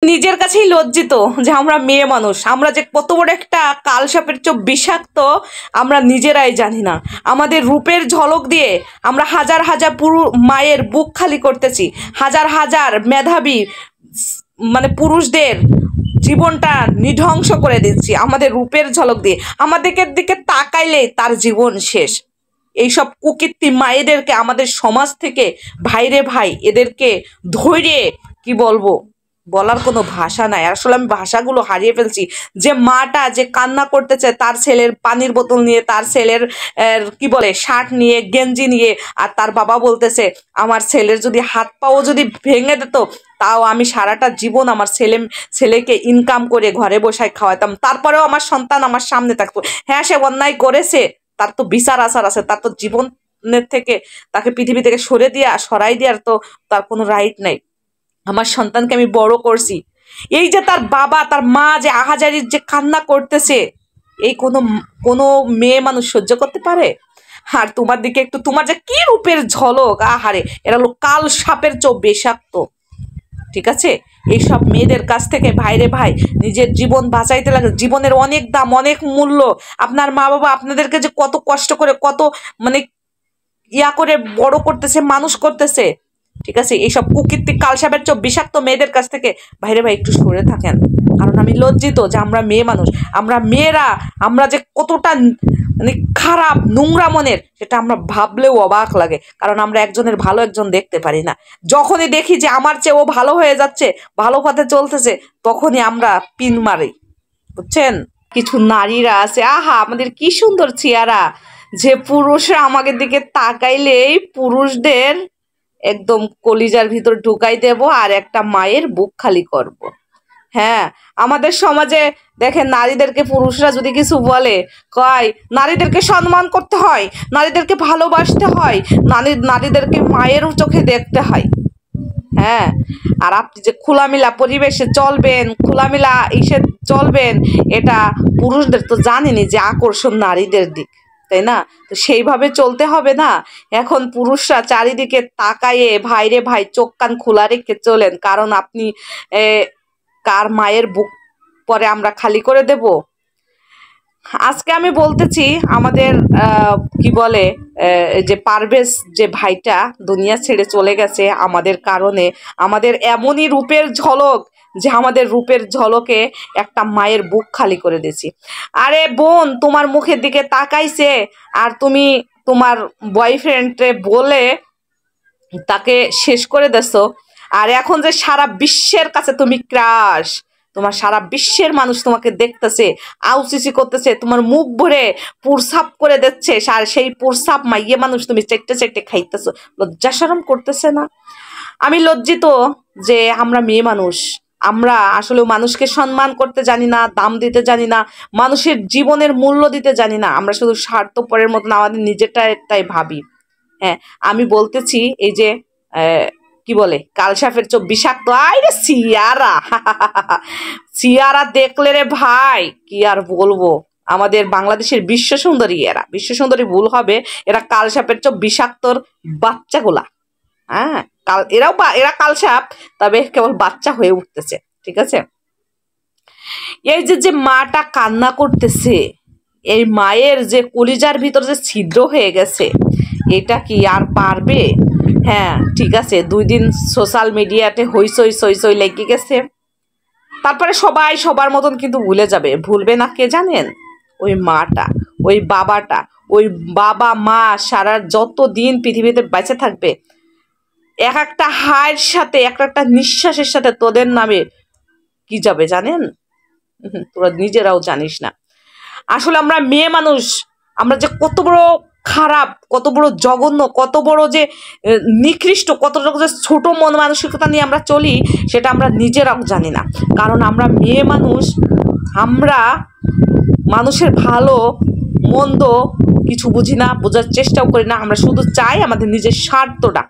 নিজের কাছেই লজ্জিত যে আমরা মেয়ে মানুষ, আমরা যে কত বড় একটা কালসাপের চোখ বিষাক্ত আমরা নিজেরাই জানি না। আমাদের রূপের ঝলক দিয়ে আমরা হাজার হাজার মায়ের বুক খালি করতেছি, হাজার হাজার মেধাবী মানে পুরুষদের জীবনটা নিধ্বংস করে দিচ্ছি আমাদের রূপের ঝলক দিয়ে। আমাদেরকে দিকে তাকাইলেই তার জীবন শেষ। এইসব কুকীর্তি মায়েদেরকে আমাদের সমাজ থেকে ভাইরে ভাই, এদেরকে ধৈর্য কি বলবো, বলার কোনো ভাষা নাই। আসলে আমি ভাষাগুলো হারিয়ে ফেলছি। যে মাটা যে কান্না করতেছে তার ছেলের পানির বোতল নিয়ে, তার ছেলের কি বলে শার্ট নিয়ে, গেঞ্জি নিয়ে, আর তার বাবা বলতেছে আমার ছেলের যদি হাত পাও যদি ভেঙে দিত তাও আমি সারাটা জীবন আমার ছেলেকে ইনকাম করে ঘরে বসায় খাওয়াতাম, তারপরেও আমার সন্তান আমার সামনে থাকতো। হ্যাঁ, সে অন্যায় করেছে, তার তো বিচার আচার আছে, তার তো জীবনের থেকে তাকে পৃথিবী থেকে সরাই দেওয়ার তো তার কোনো রাইট নাই। আমার সন্তানকে আমি বড় করছি, এই যে তার বাবা তার মা যে আহাজারির যে কান্না করতেছে, এই কোনো মেয়ে মানুষ সহ্য করতে পারে? আর তোমার দিকে একটু, তোমার যে কি রূপের ঝলক, আহারে, এরা হলো কাল সাপের চোখ বিষাক্ত। ঠিক আছে, এইসব মেয়েদের কাছ থেকে ভাইরে ভাই নিজের জীবন বাঁচাইতে লাগে। জীবনের অনেক দাম, অনেক মূল্য। আপনার মা বাবা আপনাদেরকে যে কত কষ্ট করে, কত মানে করে বড় করতেছে, মানুষ করতেছে। ঠিক আছে, এইসব কুকীর্তি কালসাপের চোখ বিষাক্ত মেয়েদের কাছ থেকে ভাইরে ভাই একটু সরে থাকেন। কারণ আমি লজ্জিত যে আমরা মেয়ে মানুষ, আমরা মেয়েরা, আমরা যে কতটা মানে খারাপ নোংরা মনের, সেটা আমরা ভাবলেও অবাক লাগে। কারণ আমরা একজনের ভালো একজন দেখতে পারি না। যখনই দেখি যে আমার চেয়ে ও ভালো হয়ে যাচ্ছে, ভালো পথে চলতেছে, তখনই আমরা পিন মারি, বুঝছেন? কিছু নারীরা আছে, আহা আমাদের কি সুন্দর চেহারা, যে পুরুষরা আমাদের দিকে তাকাইলেই পুরুষদের একদম কলিজার ভিতর ঢুকাই দেব আর একটা মায়ের বুক খালি করব। হ্যাঁ, আমাদের সমাজে দেখেন নারীদেরকে পুরুষরা যদি কিছু বলে, কয় নারীদেরকে সম্মান করতে হয়, নারীদেরকে ভালোবাসতে হয়, নারীদেরকে মায়ের চোখে দেখতে হয়। হ্যাঁ, আর আপনি যে খোলামেলা পরিবেশে চলবেন, খোলামেলা চলবেন, এটা পুরুষদের তো জানেনি যে আকর্ষণ নারীদের দিক, তাই না? তো সেইভাবে চলতে হবে না। এখন পুরুষরা চারিদিকে তাকায়ে ভাইরে ভাই চোখ কান খোলা রেখে চলেন, কারণ আপনি কার মায়ের বুক পরে আমরা খালি করে দেব? আজকে আমি বলতেছি আমাদের কি বলে যে পারভেজ যে ভাইটা দুনিয়া ছেড়ে চলে গেছে আমাদের কারণে, আমাদের এমনই রূপের ঝলক যে আমাদের রূপের ঝলকে একটা মায়ের বুক খালি করে দিয়েছি। আরে বোন, তোমার মুখের দিকে তাকাইছে আর তুমি তোমার বয়ফ্রেন্ডে বলে তাকে শেষ করে দেছো, আর এখন যে সারা বিশ্বের কাছে তুমি ক্রাশ, তোমার সারা বিশ্বের মানুষ তোমাকে দেখতেছে, আউচিচি করতেছে, তোমার মুখ ভরে পুরসাপ করে দিচ্ছে, আর সেই পুরসাপ মাইয়ে মানুষ তুমি চেটে চেটে খাইতেছো। লজ্জা শরম করতেছে না? আমি লজ্জিত যে আমরা মেয়ে মানুষ, আমরা আসলে মানুষকে সম্মান করতে জানি না, দাম দিতে জানি না, মানুষের জীবনের মূল্য দিতে জানি না। আমরা শুধু স্বার্থপরের মতন আমাদের নিজেরটাই ভাবি। হ্যাঁ, আমি বলতেছি এই যে কি বলে কালসাপের চোখ বিষাক্ত, আরে সিয়ারা সিয়ারা দেখলে রে ভাই কি আর বলবো, আমাদের বাংলাদেশের বিশ্ব সুন্দরী, এরা বিশ্ব সুন্দরী ভুল হবে, এরা কালসাপের চোখ বিষাক্তর বাচ্চাগুলা। হ্যাঁ, এরা কালসাপ, তবে কেবল বাচ্চা হয়ে উঠতেছে। ঠিক আছে, এই যে মাটা কান্না করতেছে, এই মায়ের যে কলিজার ভিতর যে ছিদ্র হয়ে গেছে, এটা কি আর পারবে? হ্যাঁ, ঠিক আছে, 2 দিন সোশ্যাল মিডিয়াতে হইচই লেগে গেছে, তারপরে সবাই সবার মতন কিন্তু ভুলে যাবে। ভুলবে না কে জানেন? ওই মাটা, ওই বাবাটা, ওই বাবা মা সারা যত দিন পৃথিবীতে বেঁচে থাকবে, এক একটা হায়ের সাথে, এক একটা নিঃশ্বাসের সাথে তোদের নামে কি যাবে জানেন? তোরা নিজেরাও জানিস না। আসলে আমরা মেয়ে মানুষ, আমরা যে কত বড় খারাপ, কত বড় জঘন্য, কত বড় যে নিকৃষ্ট, কত যে ছোট মন মানসিকতা নিয়ে আমরা চলি, সেটা আমরা নিজেরাও জানি না। কারণ আমরা মেয়ে মানুষ, আমরা মানুষের ভালো মন্দ কিছু বুঝি না, বোঝার চেষ্টাও করি না। আমরা শুধু চাই আমাদের নিজের স্বার্থটা।